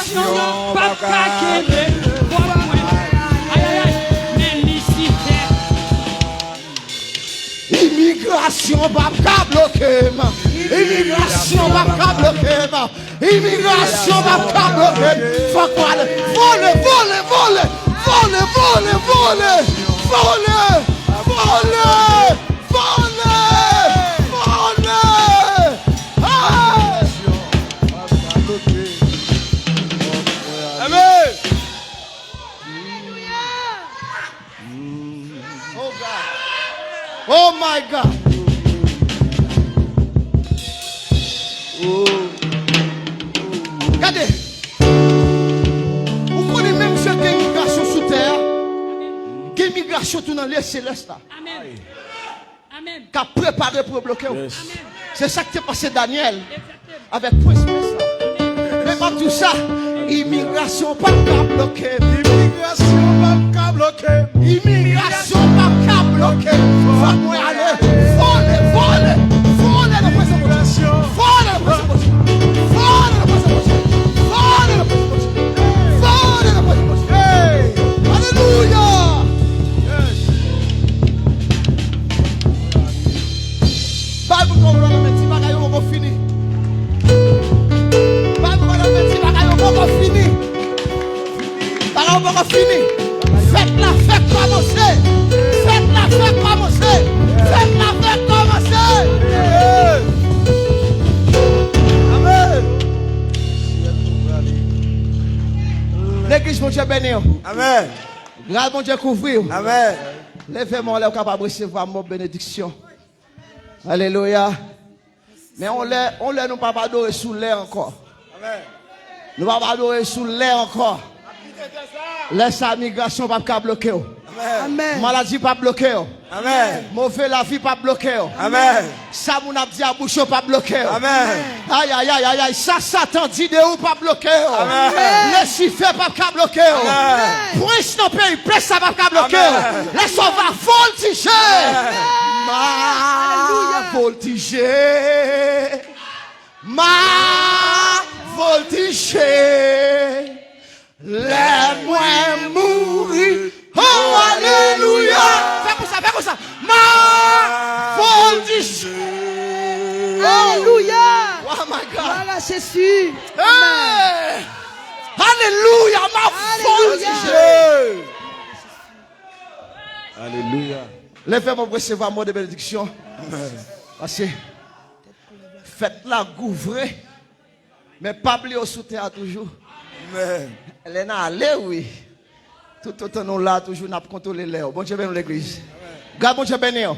Immigration, pas kakele, bon moi. Aïe aïe aïe, mais Lucifer. Immigration va pas bloquer. Immigration va pas bloquer. Immigration va pas bloquer. Faut quoi aller voler, voler, voler, voler, voler, voler, voler, voler, voler, voler. Ah! Amen. Oh God. Oh my God. Regardez. Vous connaissez même ce qu'est l'immigration sous terre. Qu'est l'immigration tout dans les célestes là. Amen. Amen. Qu'a préparé pour bloquer. Amen. C'est ça qui est passé Daniel avec Prince Persa. Mais pas tout ça. Immigration pas qu'à bloquer. Immigration pas bloquer. Immigration pas qu'à bloquer. Faut moi aller voler, voler, voler le présent. Voler le présent. Voler le présent. Voler le présent. Voler le présent. Alléluia. Bible comme on a dit bagaille on va finir. Bible comme on a dit bagaille on va finir. Bagaille on va finir. Faites la fête commencer. Faites la fête commencer. Faites la fête commencer. Amen. L'église mon Dieu béni. Amen. Grâce mon Dieu couvrir. Amen. Lèvez-moi là capable de recevoir mon bénédiction. Alléluia. Mais on l'air nous pas adorer sous l'air encore. Amen. Nous pas adorer sous l'air encore. Laisse la migration pas bloquer. Amen. Maladie pas bloquer. Amen. Mauvais la vie pas bloquer. Amen. Ça mon a dit à bouche pas bloquer. Amen. Aïe aïe aïe aïe aïe, ça Satan dit de ou pas bloquer. Amen. Lucifer pas bloquer. Amen. Prince non pays, place ça pas bloquer. Amen. Laisse on va voltiger. Ma voltiger. Ma voltiger. Laisse-moi mourir. Oh, alléluia. Fais comme ça. Ma voltiger. Alléluia. Oh my God. Voilà Jésus. Hey. Alléluia. Ma Alléluia. voltiger. Alléluia. Lèvez-moi pour recevoir un mot de bénédiction. Parce que faites-la gouvrée. Mais pas oublier au soutien toujours. Amen. Elle est allée, oui. Tout autant nous là, toujours n'a pas contrôlé l'air. Bon Dieu béni l'église. Garde mon Dieu béni. Amen.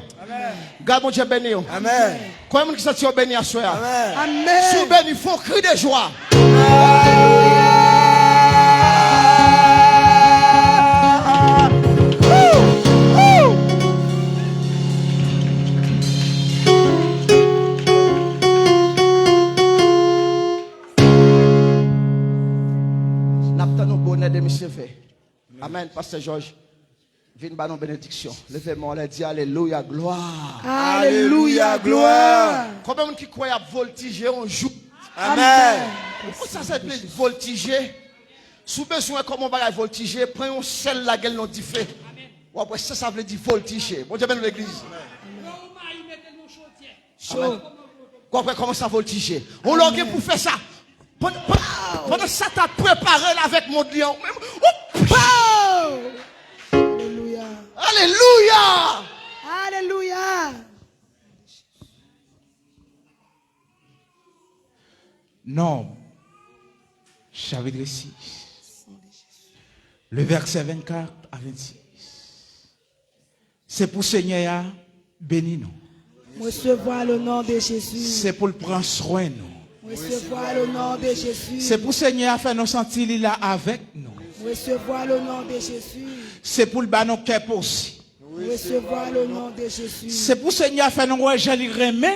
Garde mon Dieu béni. Amen. Comment vous sentez béni à soi? Amen. Amen. Si vous béni, il faut crier de joie. N'attendons bonheur de monsieur fait. Amen, Pasteur Georges. Viens par nos bénédictions. Levez-moi, on dit Alléluia, gloire. Alléluia, gloire. Combien de gens qui croient à voltiger un jour? Amen. Pourquoi ça s'appelle voltiger? Sous besoin, comment on va voltiger? Prends un sel la gueule non diffé. Ouais, ça veut dire voltiger. Bon Dieu, ben l'église. Amen. Comment ça voltiger? On l'a pour faire ça. Pendant ça, tu as préparé là avec mon lion. Alléluia. Alléluia. Alléluia. Norme, chapitre 6, le verset 24 à 26. C'est pour Seigneur béni nous. Recevoir le nom de Jésus. C'est pour le prendre soin nous. Recevoir le nom de Jésus. C'est pour Seigneur faire nous sentir là avec nous. Recevoir le nom de Jésus. C'est pour le bas nos cœurs aussi. Recevoir le nom de Jésus. C'est pour Seigneur faire nous rejeter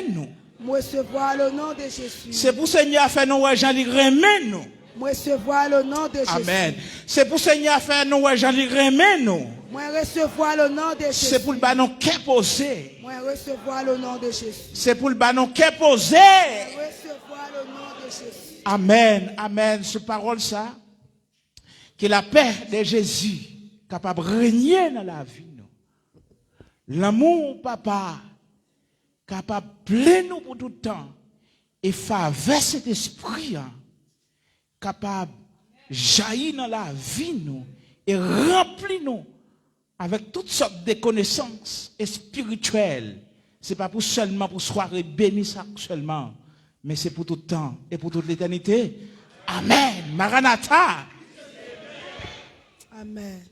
nous. Recevoir le nom de Jésus. C'est pour Seigneur faire nous rejeter nous. Recevoir le nom de Jésus. Amen. C'est pour Seigneur faire nous rejeter nous. Moi recevoir le nom de Jésus. C'est pour le bas nos cœurs posés. Moi recevoir le nom de Jésus. C'est pour le bas nos cœurs posés. Recevoir le nom de Jésus. Amen, amen. Ce parole ça, que la paix de Jésus capable de régner dans la vie. L'amour, papa, capable de plein nous pour tout le temps. Et faveur cet esprit, capable de jaillir dans la vie nous et remplir nous avec toutes sortes de connaissances spirituelles. Ce n'est pas pour seulement pour soirée bénie seulement, mais c'est pour tout le temps et pour toute l'éternité. Amen. Maranatha. Amen.